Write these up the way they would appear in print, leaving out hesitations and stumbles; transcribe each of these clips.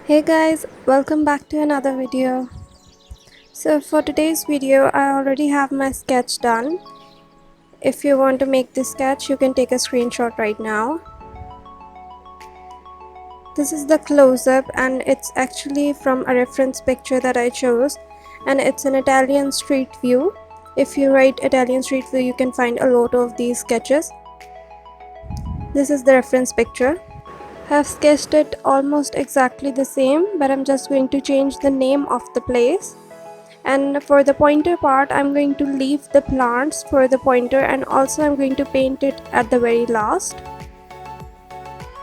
Hey guys, welcome back to another video. So for today's video, I already have my sketch done. If you want to make this sketch, you can take a screenshot right now. This is the close-up and it's actually from a reference picture that I chose, and it's an Italian street view. If you write Italian street view, you can find a lot of these sketches. This is the reference picture. I have sketched it almost exactly the same, but I'm just going to change the name of the place. And for the pointer part, I'm going to leave the plants for the pointer, and also I'm going to paint it at the very last.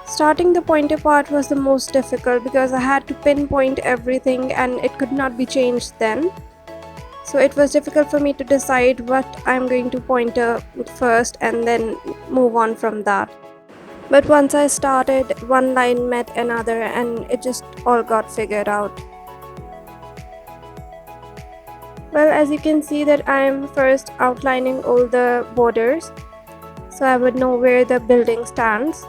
Starting the pointer part was the most difficult because I had to pinpoint everything and it could not be changed then. So it was difficult for me to decide what I'm going to pointer first and then move on from that. But once I started, one line met another and it just all got figured out. Well, as you can see that I am first outlining all the borders, so I would know where the building stands.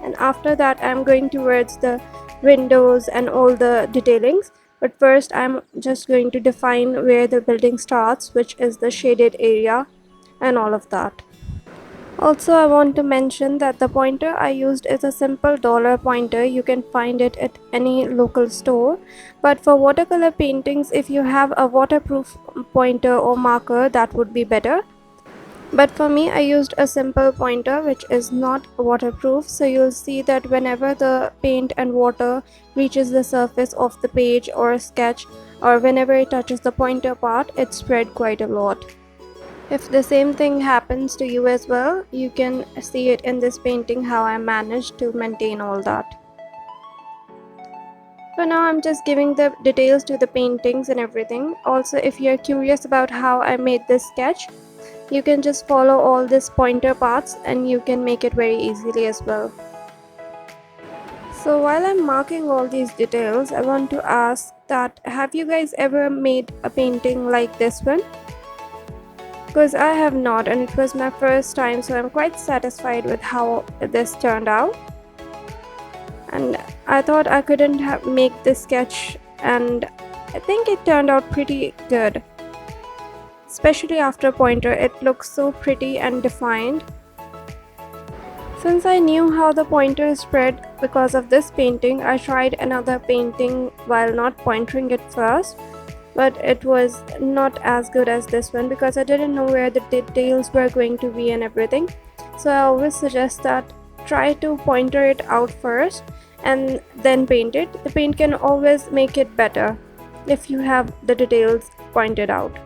And after that I'm going towards the windows and all the detailings. But first I'm just going to define where the building starts, which is the shaded area and all of that. Also, I want to mention that the pointer I used is a simple dollar pointer. You can find it at any local store. But for watercolor paintings, if you have a waterproof pointer or marker, that would be better. But for me, I used a simple pointer which is not waterproof. So you'll see that whenever the paint and water reaches the surface of the page or sketch, or whenever it touches the pointer part, it spread quite a lot. If the same thing happens to you as well, you can see it in this painting how I managed to maintain all that. For now, I'm just giving the details to the paintings and everything. Also, if you're curious about how I made this sketch, you can just follow all these pointer paths and you can make it very easily as well. So while I'm marking all these details, I want to ask that have you guys ever made a painting like this one? Because I have not, and it was my first time, so I'm quite satisfied with how this turned out. And I thought I couldn't make this sketch, and I think it turned out pretty good. Especially after pointer, it looks so pretty and defined. Since I knew how the pointer is spread because of this painting, I tried another painting while not pointering it first. But it was not as good as this one because I didn't know where the details were going to be and everything. So I always suggest that try to pointer it out first and then paint it. The paint can always make it better if you have the details pointed out.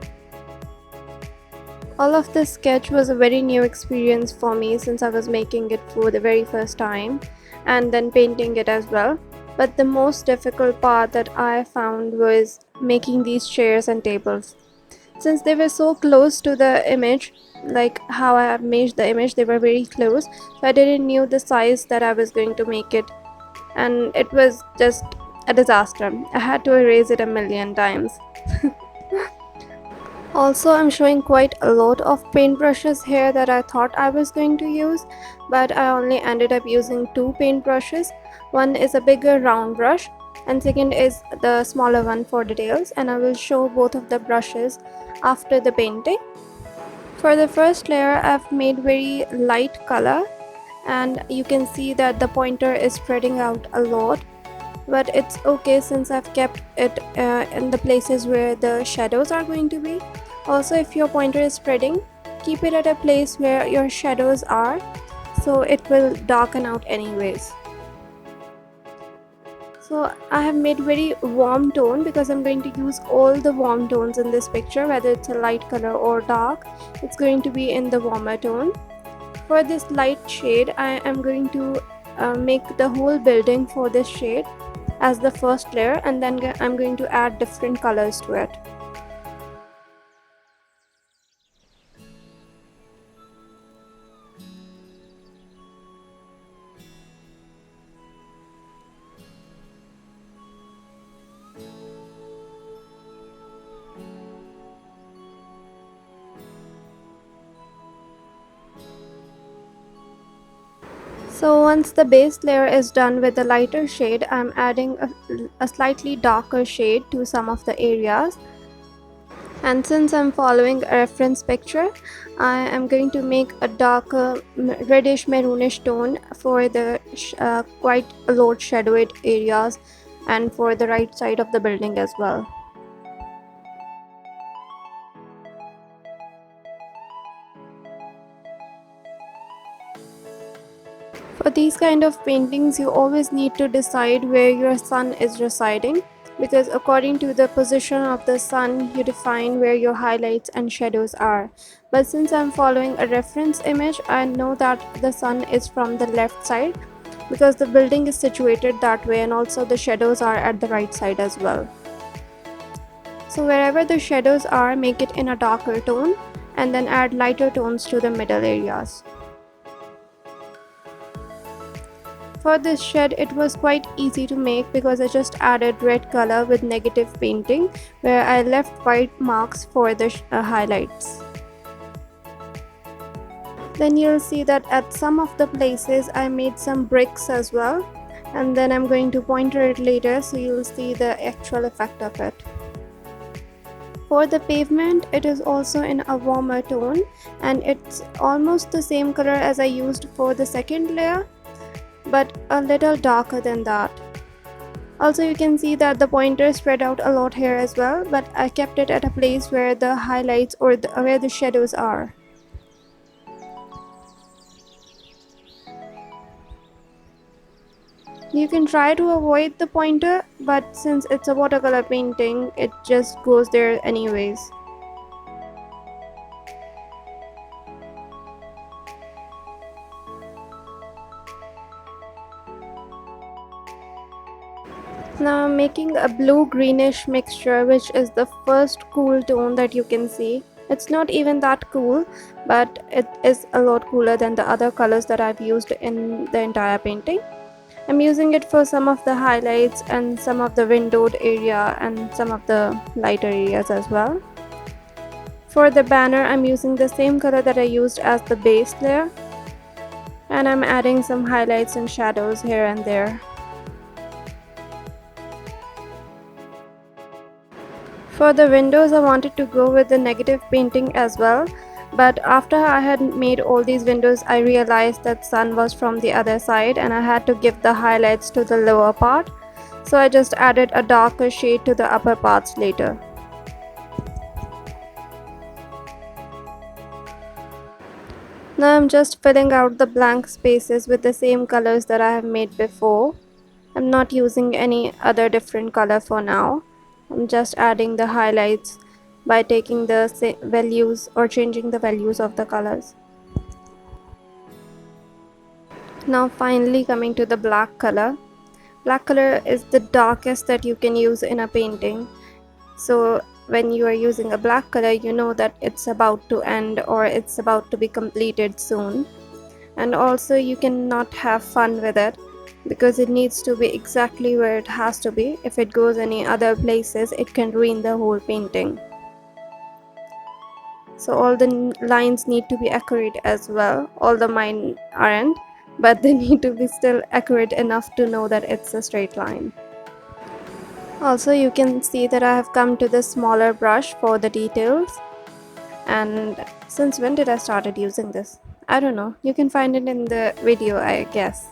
All of this sketch was a very new experience for me since I was making it for the very first time and then painting it as well. But the most difficult part that I found was making these chairs and tables. Since they were so close to the image, like how I have made the image, they were very close. So I didn't know the size that I was going to make it. And it was just a disaster. I had to erase it a million times. Also, I'm showing quite a lot of paintbrushes here that I thought I was going to use, but I only ended up using two paintbrushes. One is a bigger round brush and second is the smaller one for details, and I will show both of the brushes after the painting. For the first layer, I've made very light color and you can see that the pointer is spreading out a lot, but it's okay since I've kept it in the places where the shadows are going to be. Also, if your pointer is spreading, keep it at a place where your shadows are, so it will darken out anyways. So I have made very warm tone because I'm going to use all the warm tones in this picture, whether it's a light color or dark, it's going to be in the warmer tone. For this light shade, I am going to make the whole building for this shade as the first layer, and then I'm going to add different colors to it. So once the base layer is done with the lighter shade, I'm adding a slightly darker shade to some of the areas. And since I'm following a reference picture, I am going to make a darker reddish maroonish tone for the quite low shadowed areas and for the right side of the building as well. For these kind of paintings, you always need to decide where your sun is residing, because according to the position of the sun, you define where your highlights and shadows are. But since I'm following a reference image, I know that the sun is from the left side because the building is situated that way, and also the shadows are at the right side as well. So wherever the shadows are, make it in a darker tone and then add lighter tones to the middle areas. For this shed, it was quite easy to make because I just added red color with negative painting where I left white marks for the highlights. Then you'll see that at some of the places I made some bricks as well, and then I'm going to pointer it later so you'll see the actual effect of it. For the pavement, it is also in a warmer tone and it's almost the same color as I used for the second layer, but a little darker than that. Also, you can see that the pointer spread out a lot here as well, but I kept it at a place where the highlights or where the shadows are. You can try to avoid the pointer, but since it's a watercolor painting, it just goes there anyways. Now I'm making a blue-greenish mixture, which is the first cool tone that you can see. It's not even that cool, but it is a lot cooler than the other colors that I've used in the entire painting. I'm using it for some of the highlights and some of the windowed area and some of the lighter areas as well. For the banner, I'm using the same color that I used as the base layer, and I'm adding some highlights and shadows here and there. For the windows, I wanted to go with the negative painting as well, but after I had made all these windows, I realized that sun was from the other side and I had to give the highlights to the lower part, so I just added a darker shade to the upper parts later. Now I'm just filling out the blank spaces with the same colors that I have made before. I'm not using any other different color for now. I'm just adding the highlights by taking the values or changing the values of the colors. Now finally coming to the black color. Black color is the darkest that you can use in a painting. So when you are using a black color, you know that it's about to end or it's about to be completed soon. And also you cannot have fun with it because it needs to be exactly where it has to be. If it goes any other places, it can ruin the whole painting. So all the lines need to be accurate as well. All the mine aren't, but they need to be still accurate enough to know that it's a straight line. Also, you can see that I have come to the smaller brush for the details. And since when did I started using this? I don't know. You can find it in the video, I guess.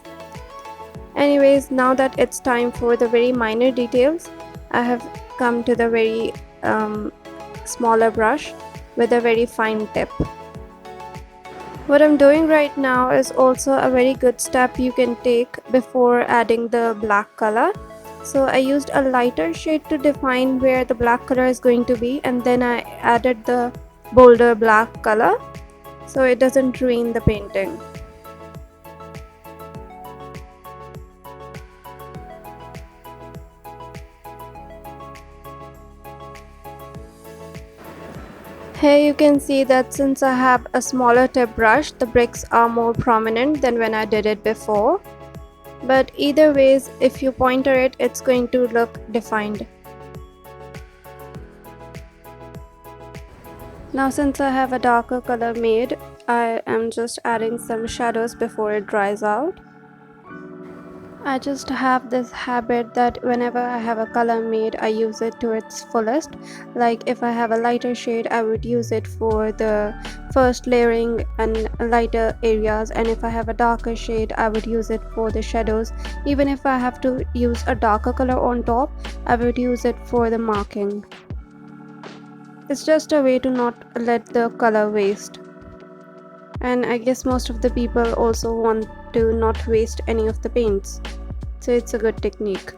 Anyways, now that it's time for the very minor details, I have come to the very smaller brush with a very fine tip. What I'm doing right now is also a very good step you can take before adding the black color. So I used a lighter shade to define where the black color is going to be, and then I added the bolder black color so it doesn't ruin the painting. Here you can see that since I have a smaller tip brush, the bricks are more prominent than when I did it before. But either ways, if you pointer it, it's going to look defined. Now since I have a darker color made, I am just adding some shadows before it dries out. I just have this habit that whenever I have a color made, I use it to its fullest. Like if I have a lighter shade, I would use it for the first layering and lighter areas, and if I have a darker shade, I would use it for the shadows. Even if I have to use a darker color on top, I would use it for the marking. It's just a way to not let the color waste. And I guess most of the people also want to not waste any of the paints, so it's a good technique.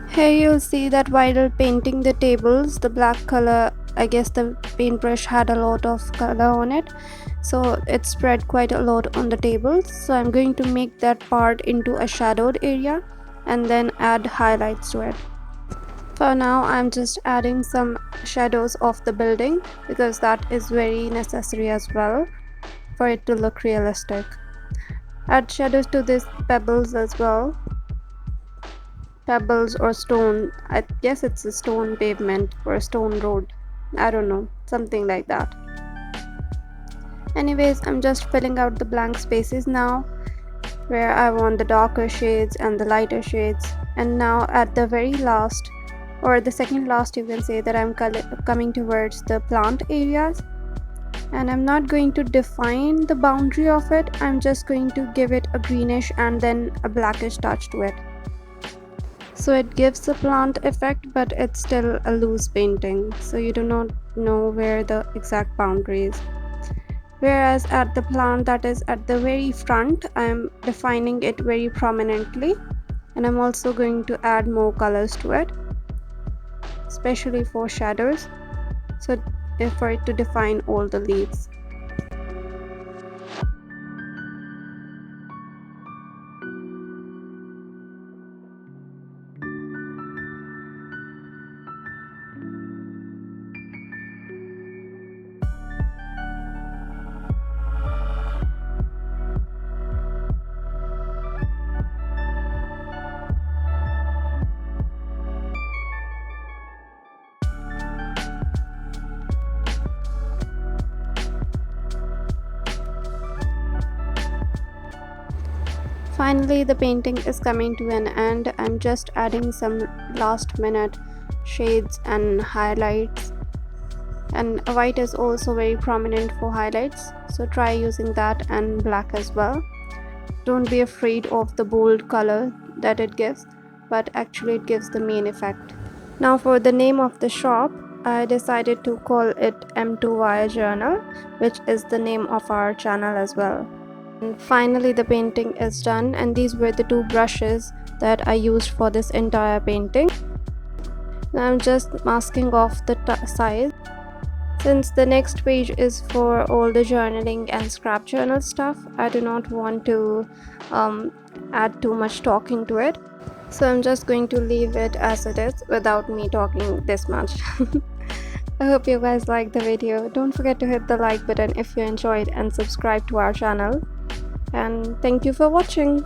Here you'll see that while painting the tables, the black color, I guess the paintbrush had a lot of color on it, so it spread quite a lot on the tables. So I'm going to make that part into a shadowed area and then add highlights to it. For now I'm just adding some shadows of the building because that is very necessary as well for it to look realistic. Add shadows to these pebbles as well. Pebbles or stone, I guess it's a stone pavement or a stone road, I don't know, something like that. Anyways, I'm just filling out the blank spaces now where I want the darker shades and the lighter shades. And now at the very last, or the second last, you can say that I'm coming towards the plant areas, and I'm not going to define the boundary of it, I'm just going to give it a greenish and then a blackish touch to it. So it gives a plant effect, but it's still a loose painting, so you do not know where the exact boundary is. Whereas at the plant that is at the very front, I'm defining it very prominently, and I'm also going to add more colors to it, especially for shadows, so for it to define all the leaves. Finally, the painting is coming to an end. I'm just adding some last minute shades and highlights, and white is also very prominent for highlights, so try using that, and black as well. Don't be afraid of the bold color that it gives, but actually it gives the main effect. Now for the name of the shop, I decided to call it M2Y Journal, which is the name of our channel as well. And finally the painting is done, and these were the two brushes that I used for this entire painting. Now I'm just masking off the sides. Since the next page is for all the journaling and scrap journal stuff, I do not want to add too much talking to it, so I'm just going to leave it as it is without me talking this much. I hope you guys liked the video. Don't forget to hit the like button if you enjoyed and subscribe to our channel. And thank you for watching.